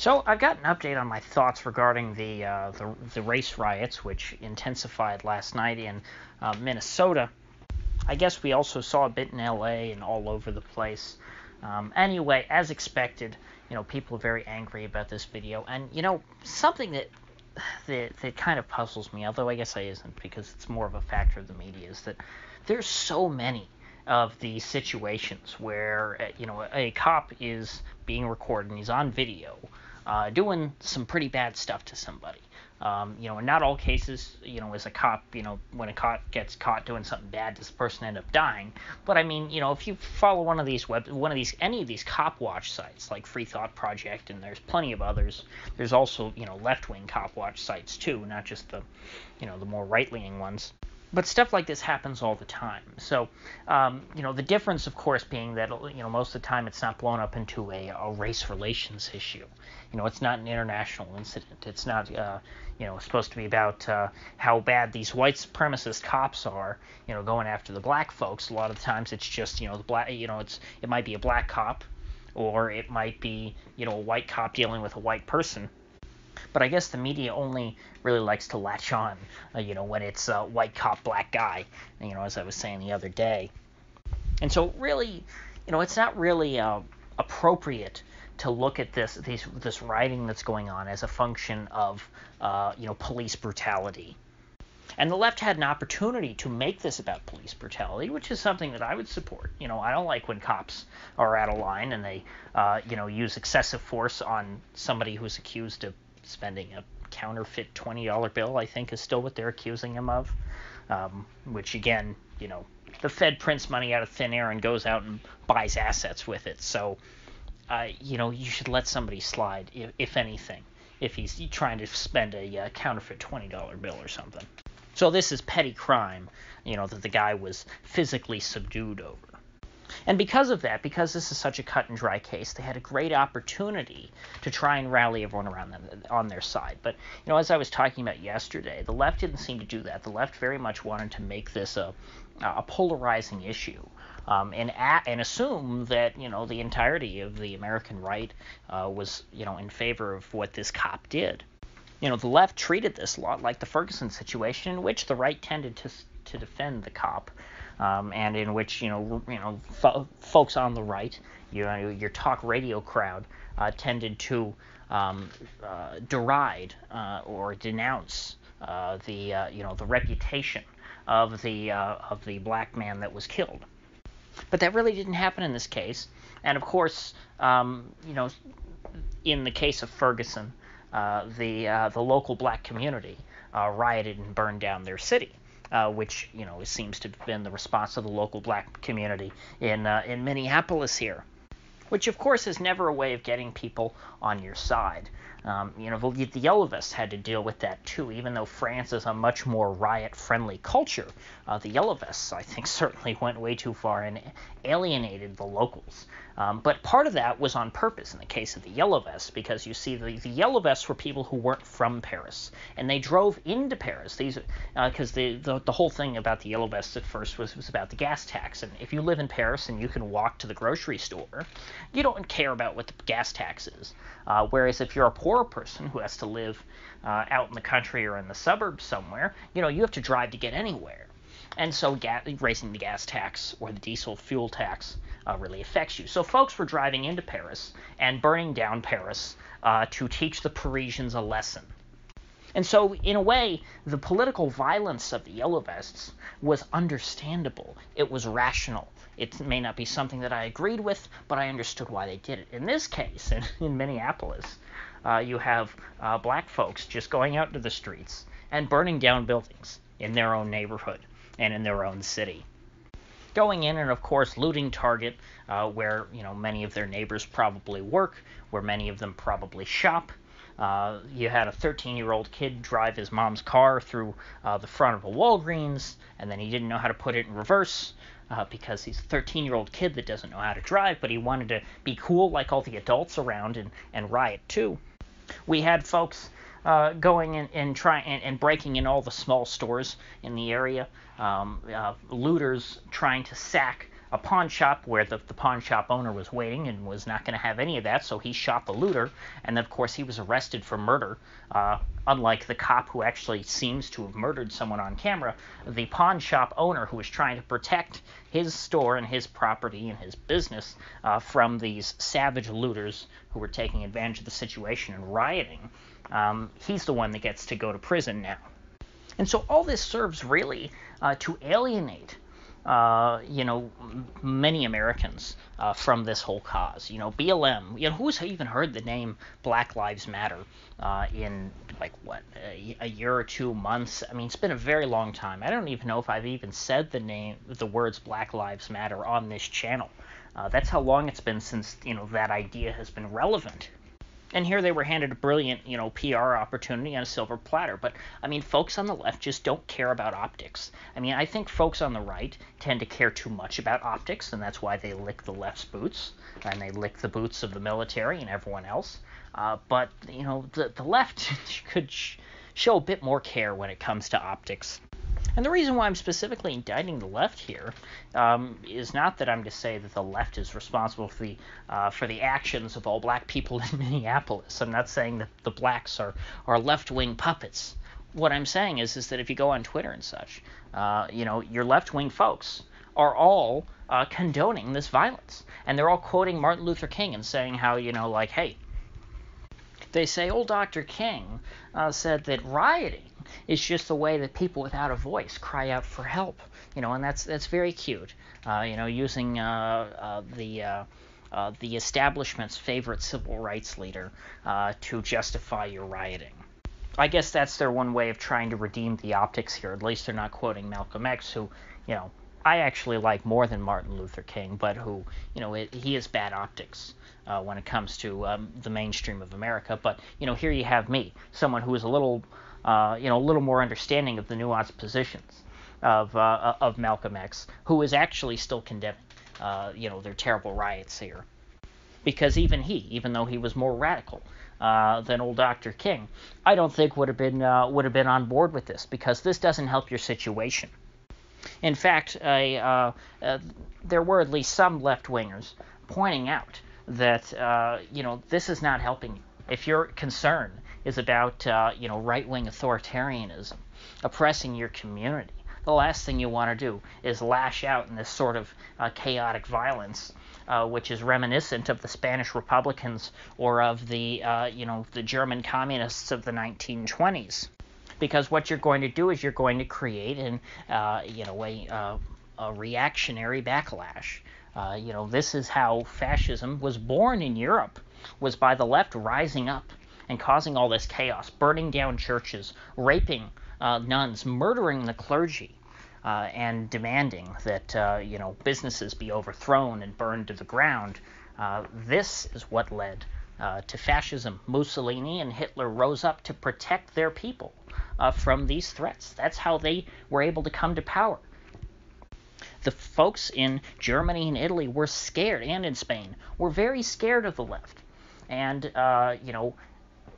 So I've got an update on my thoughts regarding the race riots, which intensified last night in Minnesota. I guess we also saw a bit in LA and all over the place. Anyway, as expected, people are very angry about this video, and something that kind of puzzles me, although I guess I isn't, because it's more of a factor of the media, is that there's so many of these situations where a cop is being recorded and he's on video doing some pretty bad stuff to somebody. In not all cases, as a cop, when a cop gets caught doing something bad, does the person end up dying? But I mean, if you follow any of these cop watch sites like Free Thought Project, and there's plenty of others. There's also, left-wing cop watch sites too, not just the more right-leaning ones. But stuff like this happens all the time. So, the difference, of course, being that, most of the time it's not blown up into a race relations issue. It's not an international incident. It's not, supposed to be about how bad these white supremacist cops are, going after the black folks. A lot of the times it's just, the black, it might be a black cop, or it might be, a white cop dealing with a white person. But I guess the media only really likes to latch on, when it's white cop, black guy, as I was saying the other day. And so really, it's not really appropriate to look at this rioting that's going on as a function of, police brutality. And the left had an opportunity to make this about police brutality, which is something that I would support. I don't like when cops are out of line and they, use excessive force on somebody who's accused of spending a counterfeit $20 bill, I think, is still what they're accusing him of, which, again, the Fed prints money out of thin air and goes out and buys assets with it. So, you should let somebody slide, if anything, if he's trying to spend a counterfeit $20 bill or something. So this is petty crime, that the guy was physically subdued over. And because of that, because this is such a cut and dry case, they had a great opportunity to try and rally everyone around them on their side. But, as I was talking about yesterday, the left didn't seem to do that. The left very much wanted to make this a polarizing issue, and assume that, the entirety of the American right was, in favor of what this cop did. The left treated this a lot like the Ferguson situation, in which the right tended to defend the cop. And in which folks on the right, your talk radio crowd, tended to deride or denounce the reputation of the black man that was killed. But that really didn't happen in this case. And of course, in the case of Ferguson, the local black community rioted and burned down their city. Which seems to have been the response of the local black community in Minneapolis here, which of course is never a way of getting people on your side. The Yellow Vests had to deal with that too, even though France is a much more riot-friendly culture. The Yellow Vests, I think, certainly went way too far and alienated the locals. But part of that was on purpose in the case of the Yellow Vests, because you see the Yellow Vests were people who weren't from Paris, and they drove into Paris. Because the whole thing about the Yellow Vests at first was about the gas tax. And if you live in Paris and you can walk to the grocery store, you don't care about what the gas tax is. Whereas if you're a poor person who has to live out in the country or in the suburbs somewhere, you have to drive to get anywhere. And so raising the gas tax or the diesel fuel tax really affects you. So folks were driving into Paris and burning down Paris to teach the Parisians a lesson. And so, in a way, the political violence of the Yellow Vests was understandable. It was rational. It may not be something that I agreed with, but I understood why they did it. In this case, in Minneapolis, you have black folks just going out into the streets and burning down buildings in their own neighborhood and in their own city. Going in and, of course, looting Target, where, many of their neighbors probably work, where many of them probably shop. You had a 13-year-old kid drive his mom's car through the front of a Walgreens, and then he didn't know how to put it in reverse because he's a 13-year-old kid that doesn't know how to drive, but he wanted to be cool like all the adults around and riot too. We had folks going and breaking in all the small stores in the area, looters trying to sack a pawn shop where the pawn shop owner was waiting and was not going to have any of that, so he shot the looter, and then of course he was arrested for murder. Unlike the cop who actually seems to have murdered someone on camera, the pawn shop owner, who was trying to protect his store and his property and his business from these savage looters who were taking advantage of the situation and rioting, he's the one that gets to go to prison now. And so all this serves really to alienate many Americans from this whole cause. BLM, who's even heard the name Black Lives Matter in, a year or 2 months? I mean, it's been a very long time. I don't even know if I've even said the words Black Lives Matter on this channel. That's how long it's been since, that idea has been relevant. And here they were handed a brilliant, PR opportunity on a silver platter. But, I mean, folks on the left just don't care about optics. I mean, I think folks on the right tend to care too much about optics, and that's why they lick the left's boots, and they lick the boots of the military and everyone else. But, the left could show a bit more care when it comes to optics. And the reason why I'm specifically indicting the left here is not that I'm to say that the left is responsible for the actions of all black people in Minneapolis. I'm not saying that the blacks are left-wing puppets. What I'm saying is that if you go on Twitter and such, your left-wing folks are all condoning this violence. And they're all quoting Martin Luther King and saying how, hey, they say old Dr. King said that rioting is just the way that people without a voice cry out for help, and that's very cute, using the establishment's favorite civil rights leader to justify your rioting. I guess that's their one way of trying to redeem the optics here. At least they're not quoting Malcolm X, who, I actually like more than Martin Luther King, but who, he is bad optics when it comes to the mainstream of America. But, here you have me, someone who is a little more understanding of the nuanced positions of Malcolm X, who is actually still condemning, their terrible riots here. Because even though he was more radical than old Dr. King, I don't think would have been on board with this, because this doesn't help your situation. In fact, there were at least some left-wingers pointing out that, this is not helping you. If your concern is about, right-wing authoritarianism oppressing your community, the last thing you want to do is lash out in this sort of chaotic violence, which is reminiscent of the Spanish Republicans or of the German communists of the 1920s. Because what you're going to do is you're going to create a reactionary backlash. This is how fascism was born in Europe, was by the left rising up and causing all this chaos, burning down churches, raping nuns, murdering the clergy, and demanding that businesses be overthrown and burned to the ground. This is what led to fascism. Mussolini and Hitler rose up to protect their people from these threats. That's how they were able to come to power. The folks in Germany and Italy were scared, and in Spain, were very scared of the left. And,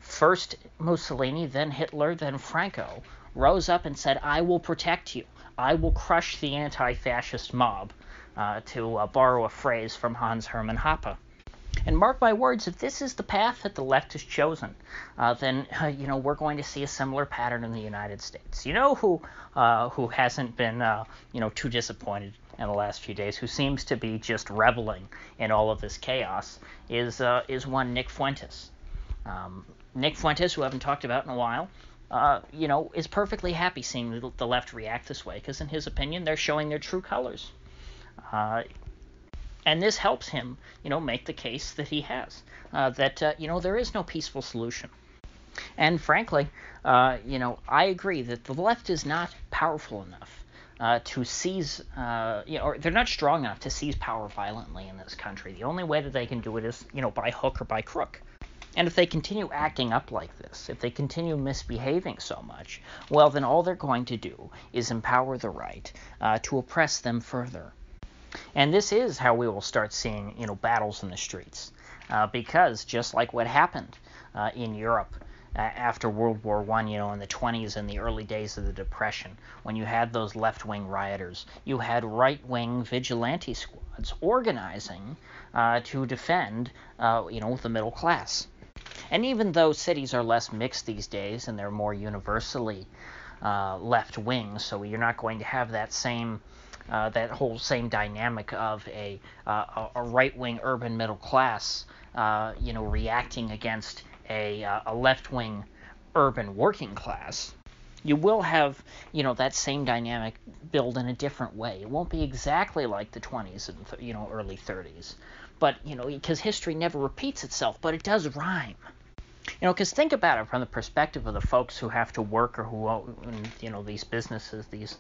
first Mussolini, then Hitler, then Franco rose up and said, I will protect you. I will crush the anti-fascist mob, to borrow a phrase from Hans Hermann Hoppe. And mark my words, if this is the path that the left has chosen, then, we're going to see a similar pattern in the United States. Who hasn't been, too disappointed in the last few days, who seems to be just reveling in all of this chaos, is one Nick Fuentes. Nick Fuentes, who I haven't talked about in a while, is perfectly happy seeing the left react this way, because in his opinion, they're showing their true colors. And this helps him, make the case that he has, that, there is no peaceful solution. And frankly, I agree that the left is not powerful enough to seize, or they're not strong enough to seize power violently in this country. The only way that they can do it is, by hook or by crook. And if they continue acting up like this, if they continue misbehaving so much, well, then all they're going to do is empower the right to oppress them further. And this is how we will start seeing, battles in the streets. Because just like what happened in Europe after World War I, in the 20s and the early days of the Depression, when you had those left-wing rioters, you had right-wing vigilante squads squads organizing to defend, the middle class. And even though cities are less mixed these days and they're more universally left-wing, so you're not going to have that whole same dynamic of a right-wing urban middle class, reacting against a left-wing urban working class. You will have, that same dynamic build in a different way. It won't be exactly like the 20s and, early 30s. But, because history never repeats itself, but it does rhyme. Because think about it from the perspective of the folks who have to work or who own, these businesses, these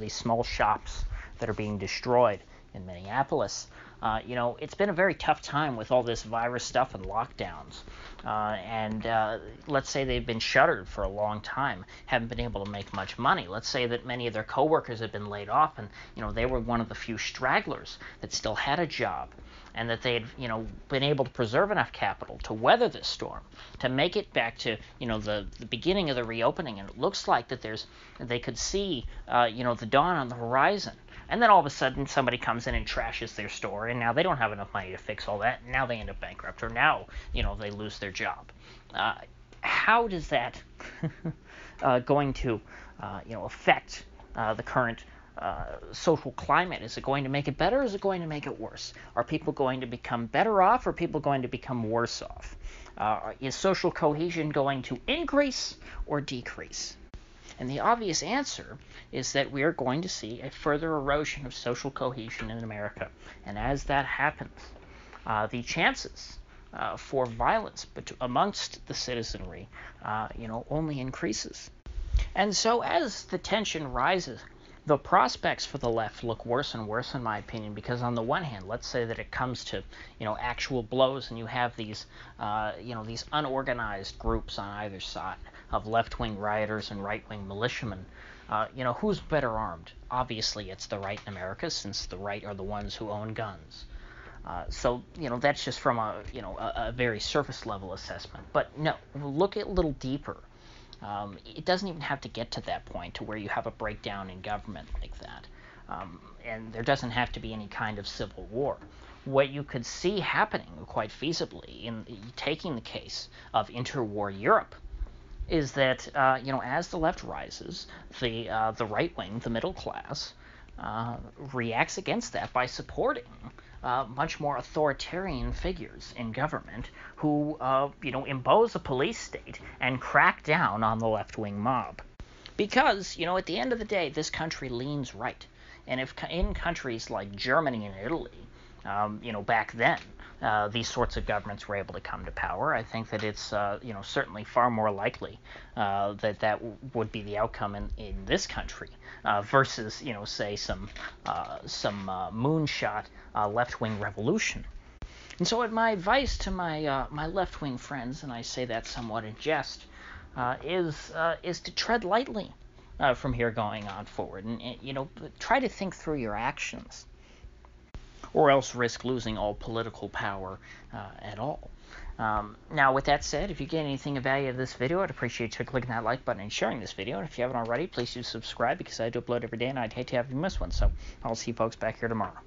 small shops that are being destroyed in Minneapolis. It's been a very tough time with all this virus stuff and lockdowns. And let's say they've been shuttered for a long time, haven't been able to make much money. Let's say that many of their coworkers had been laid off and, they were one of the few stragglers that still had a job, and that they had, been able to preserve enough capital to weather this storm, to make it back to, the beginning of the reopening. And it looks like that they could see, the dawn on the horizon. And then all of a sudden somebody comes in and trashes their store, and now they don't have enough money to fix all that. And now they end up bankrupt, or now, they lose their job. How does that going to, affect the current social climate? Is it going to make it better, or is it going to make it worse? Are people going to become better off, or are people going to become worse off? Is social cohesion going to increase or decrease? And the obvious answer is that we are going to see a further erosion of social cohesion in America. And as that happens, the chances for violence amongst the citizenry, only increases. And so as the tension rises, the prospects for the left look worse and worse, in my opinion, because on the one hand, let's say that it comes to, actual blows, and you have these, these unorganized groups on either side of left-wing rioters and right-wing militiamen. Who's better armed? Obviously, it's the right in America, since the right are the ones who own guns. So, that's just from a very surface-level assessment. But no, look a little deeper. It doesn't even have to get to that point to where you have a breakdown in government like that. And there doesn't have to be any kind of civil war. What you could see happening quite feasibly in taking the case of interwar Europe is that, as the left rises, the right wing, the middle class, reacts against that by supporting much more authoritarian figures in government who, impose a police state and crack down on the left-wing mob. Because, at the end of the day, this country leans right. And if in countries like Germany and Italy, back then, these sorts of governments were able to come to power, I think that it's, certainly far more likely that would be the outcome in this country versus, say, some moonshot left-wing revolution. And so my advice to my left-wing friends, and I say that somewhat in jest, is to tread lightly from here going on forward, and try to think through your actions, or else risk losing all political power at all. Now, with that said, if you get anything of value out of this video, I'd appreciate you clicking that like button and sharing this video. And if you haven't already, please do subscribe, because I do upload every day, and I'd hate to have you miss one. So I'll see you folks back here tomorrow.